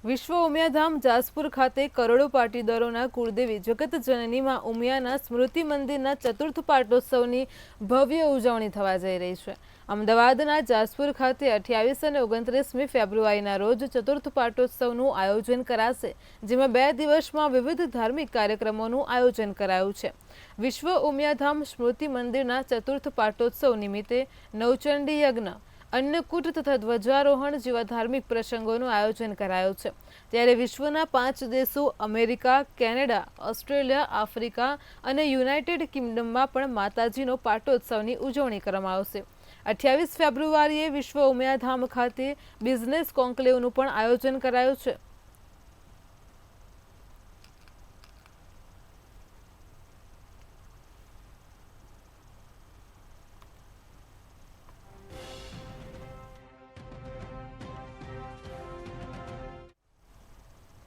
વિશ્વ ઉમિયાધામ જાસપુર ખાતે કરોડો પાટીદારોના કુળદેવી જગત જનની માં ઉમિયાના સ્મૃતિ મંદિરના ચતુર્થ પાટોત્સવની ભવ્ય ઉજવણી થવા જઈ રહી છે। અમદાવાદના જાસપુર ખાતે 28 અને 29મી ફેબ્રુઆરીના રોજ ચતુર્થ પાટોત્સવનું આયોજન કરાશે, જેમાં 2 દિવસમાં વિવિધ ધાર્મિક કાર્યક્રમોનું આયોજન કરાયું છે। વિશ્વ ઉમિયાધામ સ્મૃતિ મંદિરના ચતુર્થ પાટોત્સવ નિમિત્તે નવચંડી યજ્ઞ, અન્નકૂટ તથા ધ્વજારોહણ જેવા ધાર્મિક પ્રસંગોનું આયોજન કરાયું છે। ત્યારે વિશ્વના 5 દેશો અમેરિકા, કેનેડા, ઓસ્ટ્રેલિયા, આફ્રિકા અને યુનાઇટેડ કિંગડમમાં પણ માતાજીનો પાટોત્સવની ઉજવણી કરવામાં આવશે। 28 ફેબ્રુઆરીએ વિશ્વ ઉમિયાધામ ખાતે બિઝનેસ કોન્ક્લેવનું પણ આયોજન કરાયું છે।